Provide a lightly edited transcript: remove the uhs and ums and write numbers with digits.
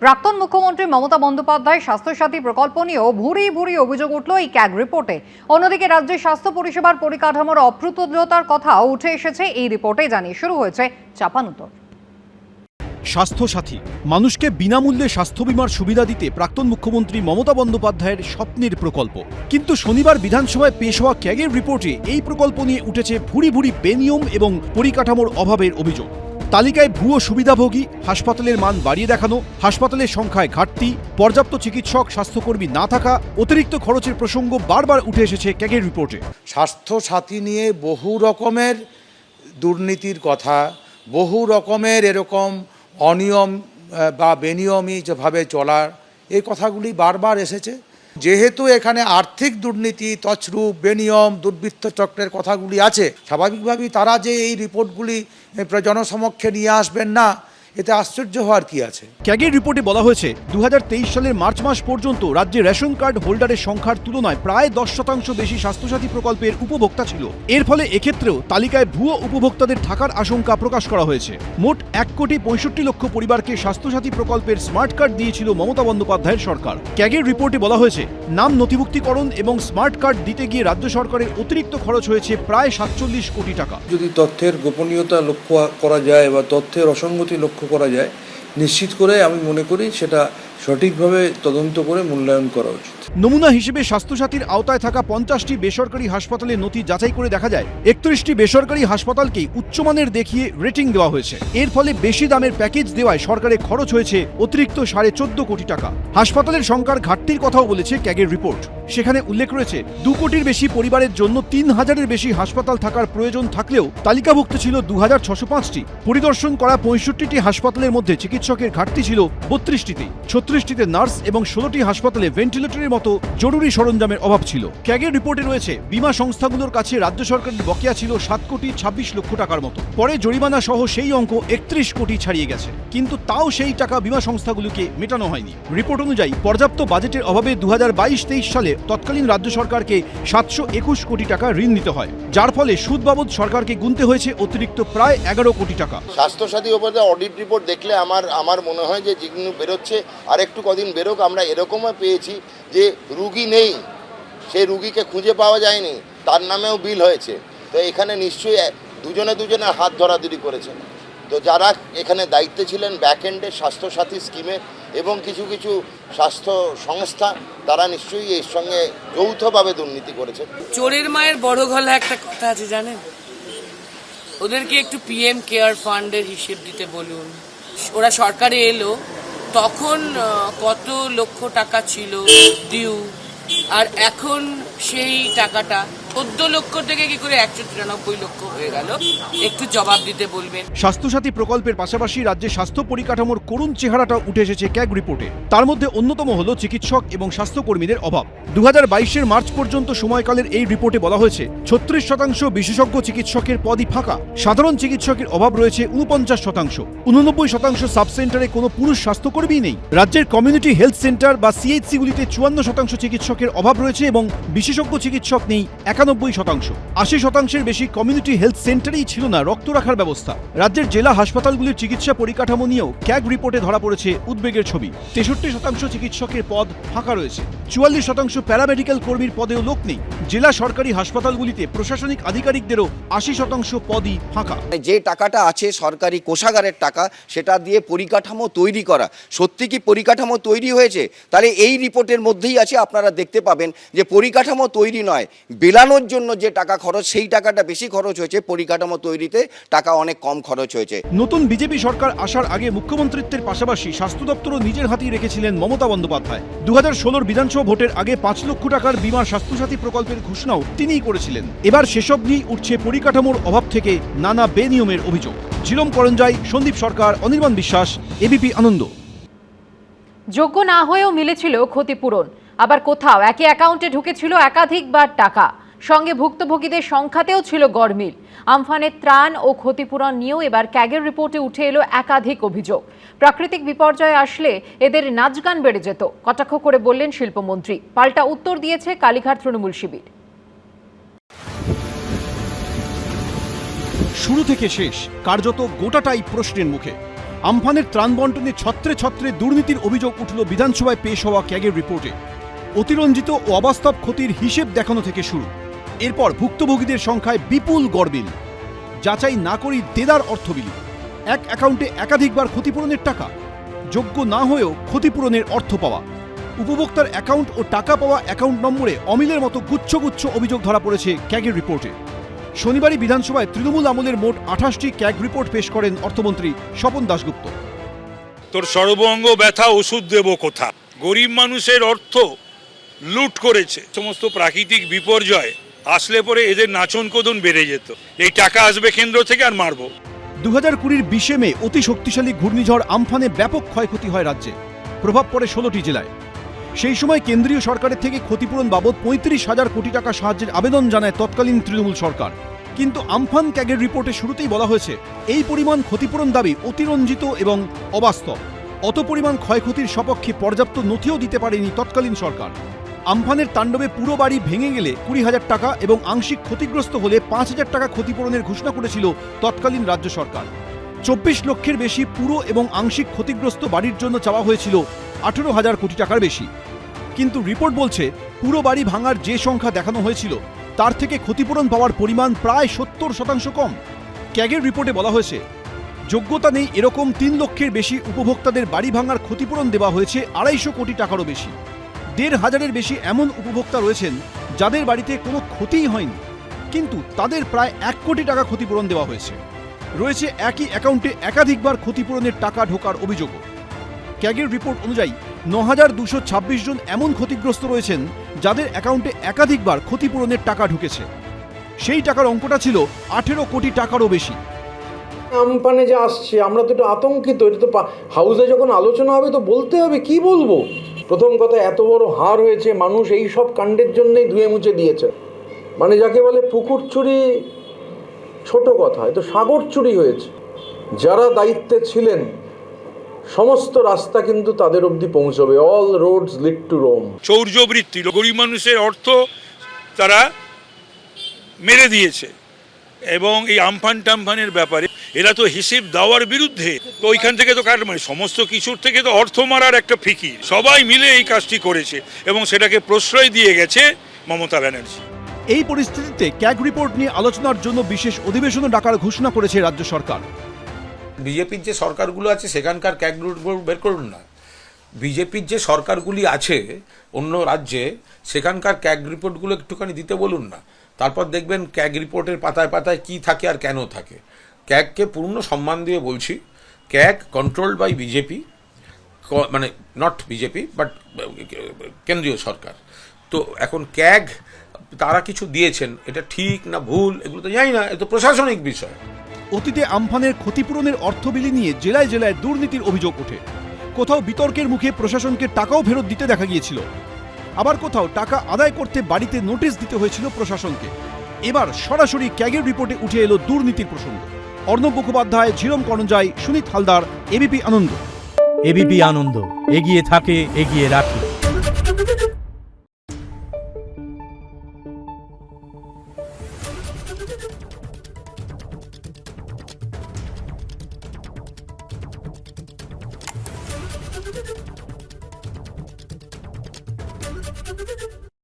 প্রাক্তন মুখ্যমন্ত্রী মমতা বন্দ্যোপাধ্যায় স্বাস্থ্যসাথী প্রকল্প নিয়েও ভুরি ভুরি অভিযোগ উঠল এই ক্যাগ রিপোর্টে। অন্যদিকে রাজ্যের স্বাস্থ্য পরিষেবার পরিকাঠামোর অপ্রতুলতার কথাও উঠে এসেছে এই রিপোর্টে, জানিয়ে শুরু হয়েছে চাপানুতর। স্বাস্থ্যসাথী মানুষকে বিনামূল্যে স্বাস্থ্য বীমার সুবিধা দিতে প্রাক্তন মুখ্যমন্ত্রী মমতা বন্দ্যোপাধ্যায়ের স্বপ্নের প্রকল্প, কিন্তু শনিবার বিধানসভায় পেশ হওয়া ক্যাগের রিপোর্টে এই প্রকল্প নিয়ে উঠেছে ভুরি ভুরি বেনিয়ম এবং পরিকাঠামোর অভাবের অভিযোগ। তালিকায় ভুয়ো সুবিধাভোগী, হাসপাতালের মান বাড়িয়ে দেখানো, হাসপাতালের সংখ্যায় ঘাটতি, পর্যাপ্ত চিকিৎসক স্বাস্থ্যকর্মী না থাকা, অতিরিক্ত খরচের প্রসঙ্গ বারবার উঠে এসেছে ক্যাগের রিপোর্টে। স্বাস্থ্যসাথী নিয়ে বহু রকমের দুর্নীতির কথা, বহু রকমের এরকম অনিয়ম বা বেনিয়মী যেভাবে চলার এই কথাগুলি বারবার এসেছে। যেহেতু এখানে আর্থিক দুর্নীতি, তছরূপ, বেনিয়ম, দুর্বৃত্ত চক্রের কথাগুলি আছে, স্বাভাবিকভাবেই তারা যে এই রিপোর্টগুলি জনসমক্ষে নিয়ে আসবেন না, এতে আশ্চর্য হওয়ার কি আছে। ক্যাগের রিপোর্টে বলা হয়েছে 2023 সালের মার্চ মাস পর্যন্ত রাজ্যে রেশন কার্ড হোল্ডারের সংখ্যার তুলনায় প্রায় 10% বেশি স্বাস্থ্যসাথী প্রকল্পের উপভোক্তা ছিল। এর ফলে এক্ষেত্রেও তালিকায় ভুয়ো উপভোক্তাদের থাকার আশঙ্কা প্রকাশ করা হয়েছে। মোট 1,65,00,000 পরিবারকে স্বাস্থ্যসাথী প্রকল্পের স্মার্ট কার্ড দিয়েছিল মমতা বন্দ্যোপাধ্যায়ের সরকার। ক্যাগের রিপোর্টে বলা হয়েছে নাম নথিভুক্তিকরণ এবং স্মার্ট কার্ড দিতে গিয়ে রাজ্য সরকারের অতিরিক্ত খরচ হয়েছে প্রায় 47 কোটি টাকা। যদি তথ্যের গোপনীয়তা লক্ষ্য করা যায় বা তথ্যের অসঙ্গতি লক্ষ্য করা যায়, নিশ্চিত করে আমি মনে করি সেটা সঠিকভাবে তদন্ত করে মূল্যায়ন করা উচিত। নমুনা হিসেবে স্বাস্থ্যসাথীর আওতায় থাকা 50টি বেসরকারি হাসপাতালের নথি যাচাই করে দেখা যায় 31টি বেসরকারি হাসপাতালকেই উচ্চমানের দেখিয়ে রেটিং দেওয়া হয়েছে। এর ফলে বেশি দামের প্যাকেজ দেওয়ায় সরকারের খরচ হয়েছে অতিরিক্ত 14.5 কোটি টাকা। হাসপাতালের সংখ্যার ঘাটতির কথাও বলেছে ক্যাগের রিপোর্ট। সেখানে উল্লেখ রয়েছে 2 কোটির বেশি পরিবারের জন্য 3000-এর বেশি হাসপাতাল থাকার প্রয়োজন থাকলেও তালিকাভুক্ত ছিল 2605টি। পরিদর্শন করা 65টি হাসপাতালের মধ্যে চিকিৎসকের ঘাটতি ছিল 32টিতে, 36টিতে নার্স এবং 16টি হাসপাতালে ভেন্টিলেটরের মতো জরুরি সরঞ্জামের অভাব ছিল। ক্যাগের রিপোর্টে রয়েছে বীমা সংস্থাগুলোর কাছে রাজ্য সরকারের বকেয়া ছিল 7,26,00,000 টাকার মতো। পরে জরিমানা সহ সেই অঙ্ক 31 কোটি ছাড়িয়ে গেছে, কিন্তু তাও সেই টাকা বীমা সংস্থাগুলোকে মেটানো হয়নি। রিপোর্ট অনুযায়ী পর্যাপ্ত বাজেটের অভাবে 2022-23 সালে তৎকালীন রাজ্য সরকারকে 721 কোটি টাকা ঋণ নিতে হয়, যার ফলে সুদ বাবদ সরকারকে গুনতে হয়েছে অতিরিক্ত প্রায় 11 কোটি টাকা। স্বাস্থ্যসাথী উপরে অডিট রিপোর্ট দেখলে আমার মনে হয় যে যেগুলো বেরোচ্ছে আর একটু কদিন বেরোক। আমরা এরকমও পেয়েছি যে রুগী নেই, সেই রুগীকে খুঁজে পাওয়া যায়নি, তার নামেও বিল হয়েছে। তো এখানে নিশ্চয়ই দুজনে হাত ধরাধরি করেছে। তো যারা এখানে দায়িত্বে ছিলেন ব্যাকএন্ডে স্বাস্থ্যসাথী স্কিমে এবং কিছু কিছু স্বাস্থ্য সংস্থা, তারা নিশ্চয়ই এর সঙ্গে যৌথভাবে দুর্নীতি করেছে। চোরের মায়ের বড় গলা একটা কথা আছে জানেন, ওদেরকে একটু পিএম কেয়ার ফান্ডের হিসেব দিতে বলুন। ওরা সরকারে এলো তখন কত লক্ষ টাকা ছিল ডিউ, আর এখন সেই টাকাটা 14 লক্ষ থেকে কি করে 193 লক্ষ হয়ে গেল, একটু জবাব দিতে বলবেন। স্বাস্থ্যসাথী প্রকল্পের পাশাপাশি রাজ্যে স্বাস্থ্য পরিকাঠামোর করুণ চেহারাটা উঠে এসেছে ক্যাগ রিপোর্টে। তার মধ্যে অন্যতম হল চিকিৎসক এবং স্বাস্থ্যকর্মীদের অভাব। 2022-এর মার্চ পর্যন্ত সময়কালের এই রিপোর্টে বলা হয়েছে 36% বিশেষজ্ঞ চিকিৎসকের পদই ফাঁকা। সাধারণ চিকিৎসকের অভাব রয়েছে 49%। 89% সাব সেন্টারে কোনো পুরুষ স্বাস্থ্যকর্মী নেই। রাজ্যের কমিউনিটি হেলথ সেন্টার বা সিএইচসিগুলিতে 54% চিকিৎসকের অভাব রয়েছে এবং বিশেষজ্ঞ চিকিৎসক নেই 91%। 80%-এর বেশি কমিউনিটি হেলথ সেন্টারেই ছিল না রক্ত রাখার ব্যবস্থা। রাজ্যের জেলা হাসপাতালগুলির চিকিৎসা পরিকাঠামো নিয়েও ক্যাগ রিপোর্টে ধরা পড়েছে উদ্বেগের ছবি। 63% চিকিৎসকের পদ ফাঁকা রয়েছে, 44% প্যারামেডিক্যাল কর্মীর পদেও লোক নেই। জেলা সরকারি হাসপাতালগুলিতে প্রশাসনিক আধিকারিকদেরও 80% পদই ফাঁকা। যে টাকাটা আছে সরকারি কোষাগারের টাকা, সেটা দিয়ে পরিকাঠামো তৈরি করা, সত্যি কি পরিকাঠামো তৈরি হয়েছে? তাহলে এই রিপোর্টের মধ্যেই আছে, আপনারা দেখতে পাবেন যে পরিকাঠামো তৈরি নয়, বেলানোর জন্য যে টাকা খরচ সেই টাকাটা বেশি খরচ হয়েছে, পরিকাঠামো তৈরিতে টাকা অনেক কম খরচ হয়েছে। নতুন বিজেপি সরকার আসার আগে মুখ্যমন্ত্রিত্বের পাশাপাশি স্বাস্থ্য দপ্তরও নিজের হাতেই রেখেছিলেন মমতা বন্দ্যোপাধ্যায়। 2016 বিধানসভা ভোটের আগে 5 লক্ষ টাকার বীমা স্বাস্থ্যসাথী প্রকল্পের ঘোষণাও তিনিই করেছিলেন। এবার সেসব নিয়েই উঠছে পরিকাঠামোর অভাব থেকে নানা বেনিয়মের অভিযোগ। ঝিলম করঞ্জাই, সন্দীপ সরকার, অনির্বাণ বিশ্বাস, এবিপি আনন্দ। যোগ্য না হয়েও মিলেছিল ক্ষতিপূরণ, আবার কোথাও একই অ্যাকাউন্টে ঢুকেছিল একাধিকবার টাকা, সঙ্গে ভুক্তভোগীদের সংখ্যাতেও ছিল গরমিল। আমফানের ত্রাণ ও ক্ষতিপূরণ নিয়েও এবার ক্যাগের রিপোর্টে উঠে এলো একাধিক অভিযোগ। প্রাকৃতিক বিপর্যয় আসলে এদের নাচ গান বেড়ে যেত, কটাক্ষ করে বললেন শিল্পমন্ত্রী। পাল্টা উত্তর দিয়েছে কালীঘাট তৃণমূল শিবির। শুরু থেকে শেষ কার্যত গোটাটাই প্রশ্নের মুখে। আমফানের ত্রাণ বন্টনে ছত্রে ছত্রে দুর্নীতির অভিযোগ উঠল বিধানসভায় পেশ হওয়া ক্যাগের রিপোর্টে। অতিরঞ্জিত ও অবাস্তব ক্ষতির হিসেব দেখানো থেকে শুরু, এরপর ভুক্তভোগীদের সংখ্যায় বিপুল গড়বিল, যাচাই না করেই দেদার অর্থবিলি, এক অ্যাকাউন্টে একাধিকবার ক্ষতিপূরণের টাকা, যোগ্য না হয়েও ক্ষতিপূরণের অর্থ পাওয়া, উপভোক্তার অ্যাকাউন্ট ও টাকা পাওয়া অ্যাকাউন্ট নম্বরে অমিলের মতো গুচ্ছ গুচ্ছ অভিযোগ ধরা পড়েছে ক্যাগের রিপোর্টে। শনিবারই বিধানসভায় তৃণমূল আমলের মোট 28টি ক্যাগ রিপোর্ট পেশ করেন অর্থমন্ত্রী স্বপন দাশগুপ্ত। তোর সর্বঙ্গ ব্যথা ওষুধ দেব কোথা? গরিব মানুষের অর্থ লুট করেছে। সমস্ত প্রাকৃতিক বিপর্যয় আসলে পরে এদের নাচন কোদন বেড়ে যেত। এই টাকা আসবে কেন্দ্র থেকে আর মারবো। 2020-র 20 মে অতি শক্তিশালী ঘূর্ণিঝড় আমফানে ব্যাপক ক্ষয়ক্ষতি হয় রাজ্যে, প্রভাব পড়ে 16টি জেলায়। সেই সময় কেন্দ্রীয় সরকারের থেকে ক্ষতিপূরণ বাবদ 35,000 কোটি টাকা সাহায্যের আবেদন জানায় তৎকালীন তৃণমূল সরকার। কিন্তু আমফান ক্যাগের রিপোর্টে শুরুতেই বলা হয়েছে এই পরিমাণ ক্ষতিপূরণ দাবি অতিরঞ্জিত এবং অবাস্তব। অত পরিমাণ ক্ষয়ক্ষতির সপক্ষে পর্যাপ্ত নথিও দিতে পারেনি তৎকালীন সরকার। আমফানের তাণ্ডবে পুরো বাড়ি ভেঙে গেলে 20,000 টাকা এবং আংশিক ক্ষতিগ্রস্ত হলে 5,000 টাকা ক্ষতিপূরণের ঘোষণা করেছিল তৎকালীন রাজ্য সরকার। 24 লক্ষের বেশি পুরো এবং আংশিক ক্ষতিগ্রস্ত বাড়ির জন্য চাওয়া হয়েছিল 18,000 কোটি টাকার বেশি। কিন্তু রিপোর্ট বলছে পুরো বাড়ি ভাঙার যে সংখ্যা দেখানো হয়েছিল তার থেকে ক্ষতিপূরণ পাওয়ার পরিমাণ প্রায় 70% কম। ক্যাগের রিপোর্টে বলা হয়েছে যোগ্যতা নেই এরকম 3 লক্ষের বেশি উপভোক্তাদের বাড়ি ভাঙার ক্ষতিপূরণ দেওয়া হয়েছে 250 কোটি টাকারও বেশি। 1,500-এর বেশি এমন উপভোক্তা রয়েছেন যাদের বাড়িতে কোনো ক্ষতিই হয়নি, কিন্তু তাদের প্রায় 1 কোটি টাকা ক্ষতিপূরণ দেওয়া হয়েছে। রয়েছে একই অ্যাকাউন্টে একাধিকবার ক্ষতিপূরণের টাকা ঢোকার অভিযোগও। ক্যাগের রিপোর্ট অনুযায়ী 9,226 জন এমন ক্ষতিগ্রস্ত রয়েছেন যাদের অ্যাকাউন্টে একাধিকবার ক্ষতিপূরণের টাকা ঢুকেছে। সেই টাকার অঙ্কটা ছিল 18 কোটি টাকারও বেশি। আমফানে যে আসছে আমরা তো একটু আতঙ্কিত। এটা তো হাউসে যখন আলোচনা হবে তো বলতে হবে, কি বলবো। প্রথম কথা, এত বড় হার হয়েছে, মানুষ এই সব কাণ্ডের জন্যই ধুয়ে মুছে দিয়েছে। মানে যাকে বলে পুকুর চুরি ছোট কথা, এ তো সাগর চুরি হয়েছে। যারা দায়িত্বে ছিলেন সমস্ত রাস্তা কিন্তু তাদের অবধি পৌঁছবে। All roads lead to Rome. চৌর্যবৃত্তি, গরিব মানুষের অর্থ তারা মেরে দিয়েছে। এবং এই আমফান টামফানের ব্যাপারে এরা তো হিসেব দেওয়ার বিরুদ্ধে। তো ওইখান থেকে তো মানে সমস্ত কিছুর থেকে তো অর্থ মারার একটা ফিকির, সবাই মিলে এই কাজটি করেছে এবং সেটাকে প্রশ্রয় দিয়ে গেছে মমতা ব্যানার্জি। এই পরিস্থিতিতে ক্যাগ রিপোর্ট নিয়ে আলোচনার জন্য বিশেষ অধিবেশনও ডাকার ঘোষণা করেছে রাজ্য সরকার। বিজেপির যে সরকারগুলো আছে সেখানকার ক্যাগ রিপোর্ট বের করুন না। বিজেপির যে সরকারগুলি আছে অন্য রাজ্যে, সেখানকার ক্যাগ রিপোর্টগুলো একটুখানি দিতে বলুন না। তারপর দেখবেন ক্যাগ রিপোর্টের পাতায় পাতায় কি থাকে আর কেন থাকে। ক্যাগকে পূর্ণ সম্মান দিয়ে বলছি, ক্যাগ কন্ট্রোলড বাই বিজেপি, মানে নট বিজেপি বাট কেন্দ্রীয় সরকার। তো এখন ক্যাগ তারা কিছু দিয়েছেন, এটা ঠিক না ভুল এগুলো তো জানি না, এটা তো প্রশাসনিক বিষয়। অতীতে আমফানের ক্ষতিপূরণের অর্থবিলি নিয়ে জেলায় জেলায় দুর্নীতির অভিযোগ ওঠে। কোথাও বিতর্কের মুখে প্রশাসনকে টাকাও ফেরত দিতে দেখা গিয়েছিল, আবার কোথাও টাকা আদায় করতে বাড়িতে নোটিশ দিতে হয়েছিল প্রশাসনকে। এবার সরাসরি ক্যাগের রিপোর্টে উঠে এলো দুর্নীতির প্রসঙ্গ। অর্ণব মুখোপাধ্যায়, ঝিরম কর্ণজয়, সুনীত হালদার, এবিপি আনন্দ। এবিপি আনন্দ, এগিয়ে থাকে, এগিয়ে রাখে।